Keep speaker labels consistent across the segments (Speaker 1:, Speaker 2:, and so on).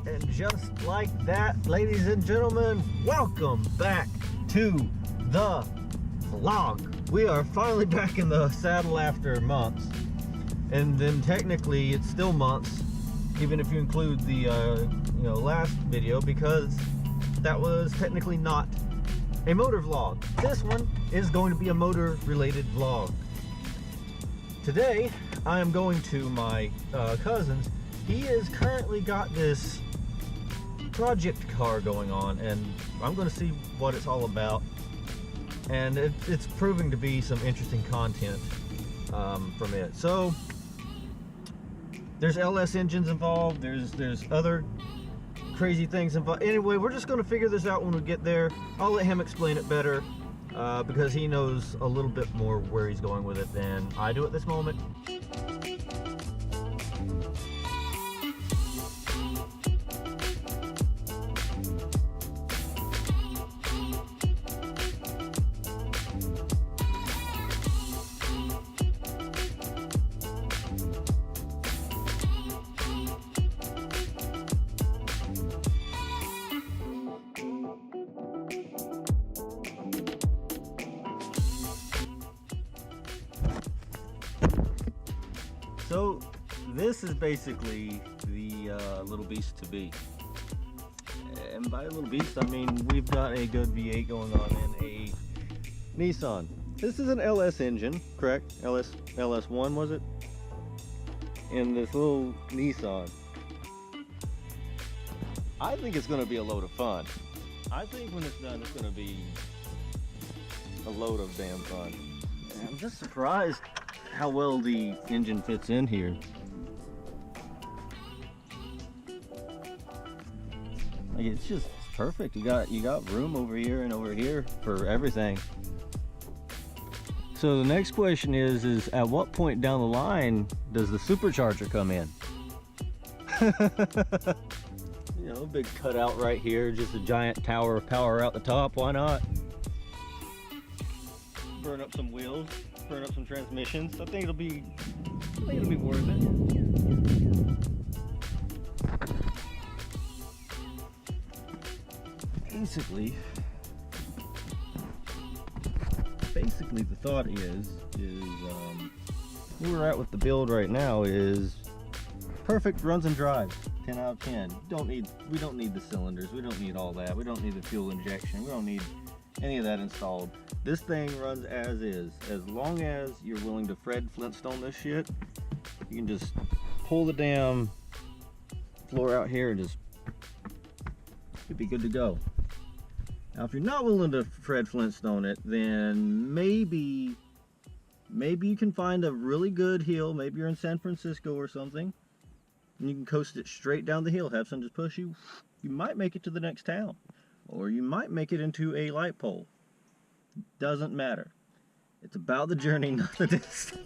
Speaker 1: And just like that, ladies and gentlemen, welcome back to the vlog. We are finally back in the saddle after months, and then technically it's still months, even if you include the last video, because that was technically not a motor vlog. This one is going to be a motor related vlog. Today I am going to my cousin's. He has currently got this project car going on, and I'm going to see what it's all about. And it's proving to be some interesting content from it. So there's LS engines involved. There's other crazy things involved. Anyway, we're just going to figure this out when we get there. I'll let him explain it better because he knows a little bit more where he's going with it than I do at this moment. So this is basically the little beast to be, and by little beast I mean we've got a good V8 going on in a Nissan. This is an LS engine, correct? LS1 was it? In this little Nissan. I think it's going to be a load of fun. I think when it's done, it's going to be a load of damn fun. And I'm just surprised how well the engine fits in here. Like it's perfect. You got room over here and over here for everything. So the next question is at what point down the line does the supercharger come in? You know, big cutout right here, just a giant tower of power out the top. Why not? Burn up some wheels, burn up some transmissions. I think it'll be worth it. Basically the thought is where we're at with the build right now is perfect runs and drives. 10 out of 10. We don't need the cylinders. We don't need all that. We don't need the fuel injection. We don't need any of that installed. This thing runs as is. As long as you're willing to Fred Flintstone this shit, you can just pull the damn floor out here and just you'd be good to go. Now if you're not willing to Fred Flintstone it, then maybe you can find a really good hill. Maybe you're in San Francisco or something, and you can coast it straight down the hill, have some just push you. You might make it to the next town, or you might make it into a light pole. Doesn't matter. It's about the journey, not the distance.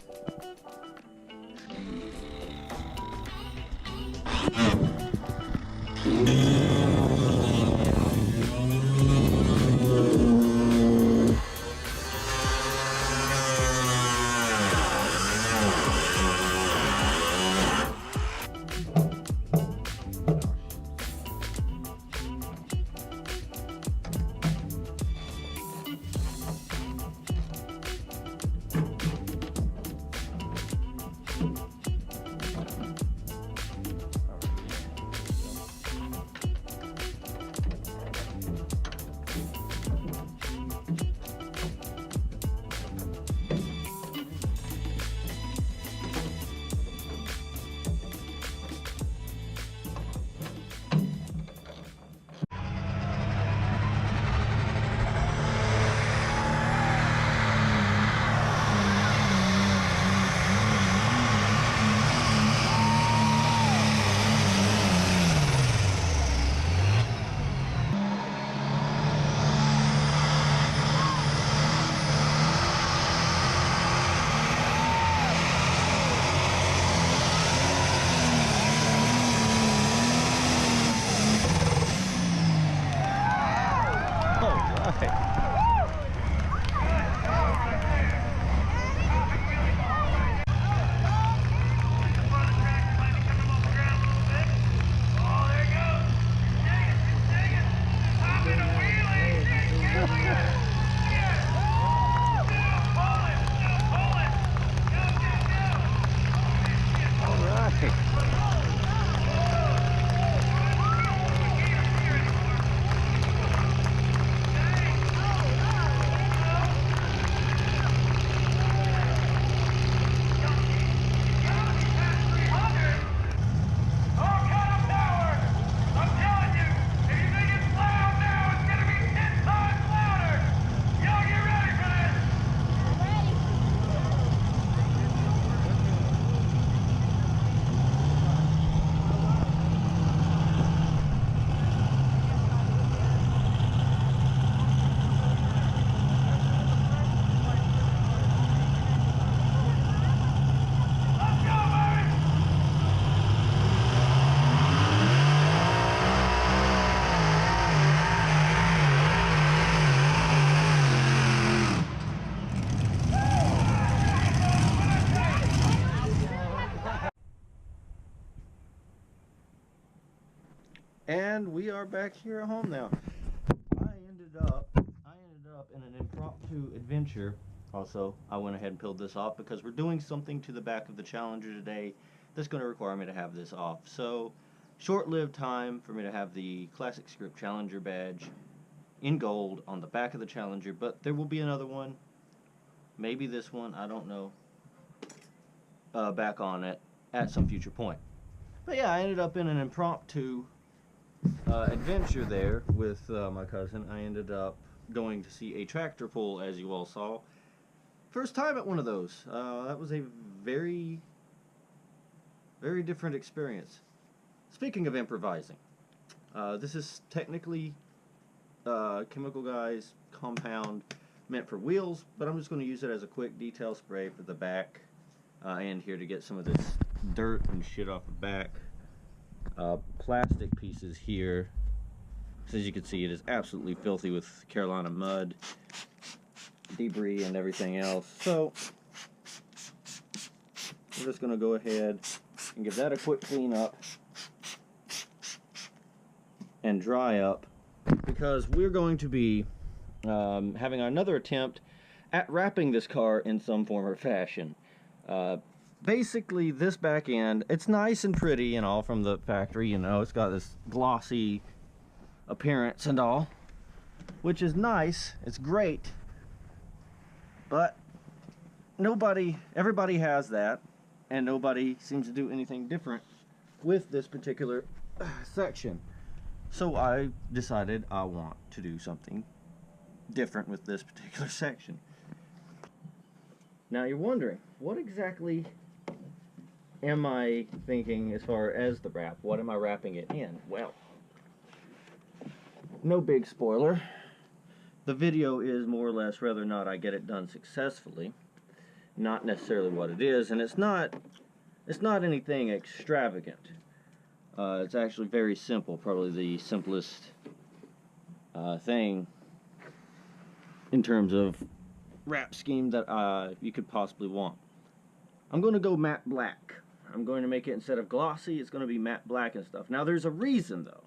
Speaker 1: And we are back here at home now. I ended up in an impromptu adventure. Also, I went ahead and peeled this off because we're doing something to the back of the Challenger today that's going to require me to have this off. So, short-lived time for me to have the Classic Script Challenger badge in gold on the back of the Challenger, but there will be another one. Maybe this one, I don't know. Back on it at some future point. But yeah, I ended up in an impromptu adventure there with my cousin. I ended up going to see a tractor pull, as you all saw. First time at one of those. That was a very, very different experience. Speaking of improvising, this is technically Chemical Guys compound meant for wheels, but I'm just going to use it as a quick detail spray for the back end here to get some of this dirt and shit off the back. Plastic pieces here. So as you can see, it is absolutely filthy with Carolina mud, debris, and everything else. So we're just going to go ahead and give that a quick clean up and dry up, because we're going to be having another attempt at wrapping this car in some form or fashion. Basically, this back end, it's nice and pretty and all from the factory, you know, it's got this glossy appearance and all, which is nice, it's great, but everybody has that, and nobody seems to do anything different with this particular section. So I decided I want to do something different with this particular section. Now you're wondering, what exactly am I thinking as far as the wrap? What am I wrapping it in? Well, no big spoiler. The video is more or less whether or not I get it done successfully, not necessarily what it is, and it's not anything extravagant. It's actually very simple, probably the simplest thing in terms of wrap scheme that you could possibly want. I'm going to go matte black. I'm going to make it, instead of glossy, it's going to be matte black and stuff. Now there's a reason though.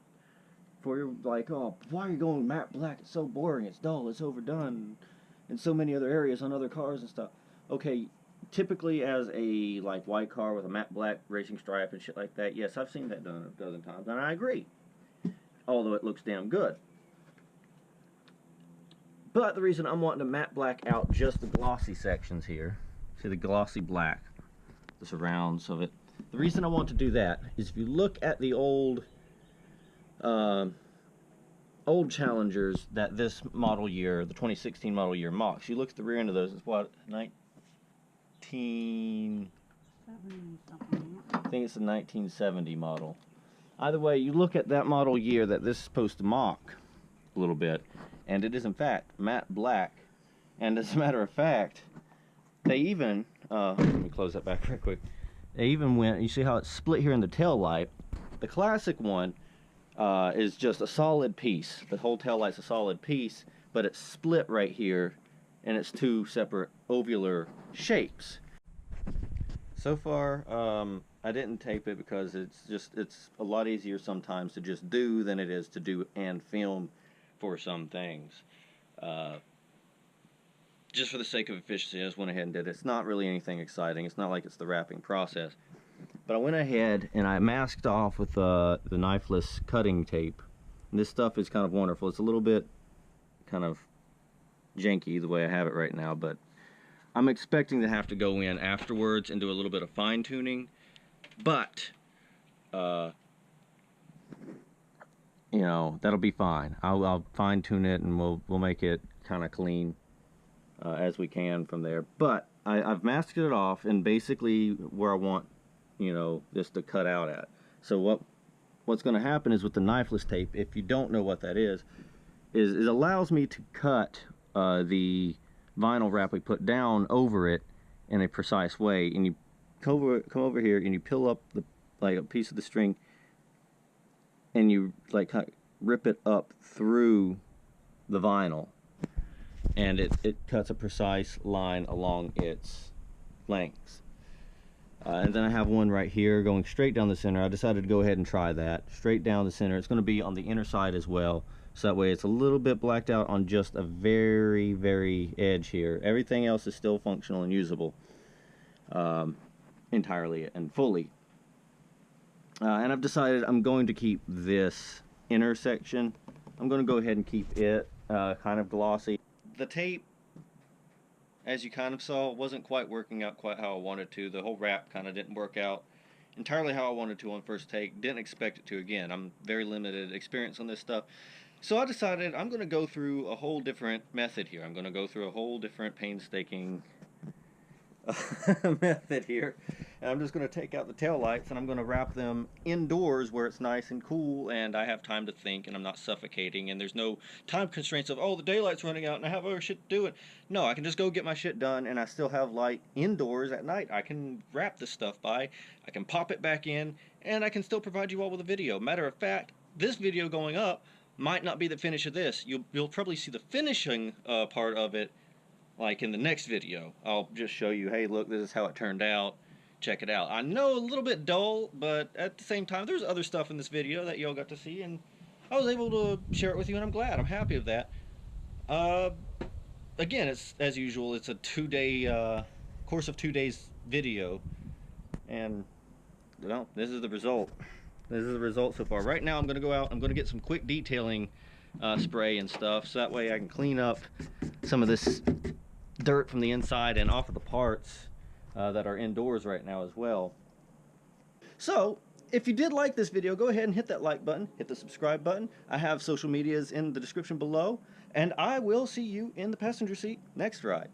Speaker 1: For you're like, oh, why are you going matte black? It's so boring, it's dull, it's overdone in so many other areas on other cars and stuff. Okay, typically as a like white car with a matte black racing stripe and shit like that, yes, I've seen that done a dozen times, and I agree. Although it looks damn good. But the reason I'm wanting to matte black out just the glossy sections here, see the glossy black, the surrounds of it. The reason I want to do that is if you look at the old Challengers that this model year, the 2016 model year mocks, you look at the rear end of those, it's what, 1970 something. I think it's the 1970 model. Either way, you look at that model year that this is supposed to mock a little bit, and it is in fact matte black. And as a matter of fact, they even let me close that back real quick. They even went, you see how it's split here in the tail light. The classic one is just a solid piece. The whole tail light's a solid piece, but it's split right here, and it's two separate ovular shapes. So far, I didn't tape it because it's a lot easier sometimes to just do than it is to do and film for some things. Just for the sake of efficiency, I just went ahead and did it. It's not really anything exciting. It's not like it's the wrapping process. But I went ahead and I masked off with the knifeless cutting tape. And this stuff is kind of wonderful. It's a little bit kind of janky the way I have it right now, but I'm expecting to have to go in afterwards and do a little bit of fine tuning. But you know, that'll be fine. I'll fine tune it and we'll make it kind of clean as we can from there. But I've masked it off and basically where I want, you know, this to cut out at. So what's going to happen is with the knifeless tape, if you don't know what that is it allows me to cut the vinyl wrap we put down over it in a precise way. And you come over here and you peel up like a piece of the string, and you like rip it up through the vinyl, and it cuts a precise line along its length. And then I have one right here going straight down the center. I decided to go ahead and try that. Straight down the center. It's going to be on the inner side as well. So that way it's a little bit blacked out on just a very, very edge here. Everything else is still functional and usable. Entirely and fully. And I've decided I'm going to keep this inner section. I'm going to go ahead and keep it kind of glossy. The tape, as you kind of saw, wasn't quite working out quite how I wanted to. The whole wrap kind of didn't work out entirely how I wanted to on first take. Didn't expect it to again. I'm very limited experience on this stuff. So I decided I'm going to go through a whole different method here. I'm going to go through a whole different painstaking method here. And I'm just going to take out the tail lights and I'm going to wrap them indoors where it's nice and cool and I have time to think and I'm not suffocating and there's no time constraints of, oh, the daylight's running out and I have other shit to do. It. No, I can just go get my shit done and I still have light indoors at night. I can wrap this stuff by, I can pop it back in, and I can still provide you all with a video. Matter of fact, this video going up might not be the finish of this. You'll probably see the finishing part of it like in the next video. I'll just show you, hey, look, this is how it turned out. Check it out. I know a little bit dull, but at the same time, there's other stuff in this video that y'all got to see, and I was able to share it with you, and I'm glad. I'm happy with that. Again, it's as usual. It's a course of 2 days video, and well, this is the result. This is the result so far. Right now, I'm going to go out. I'm going to get some quick detailing spray and stuff, so that way I can clean up some of this dirt from the inside and off of the parts that are indoors right now as well. So, if you did like this video, go ahead and hit that like button, hit the subscribe button. I have social medias in the description below, and I will see you in the passenger seat next ride.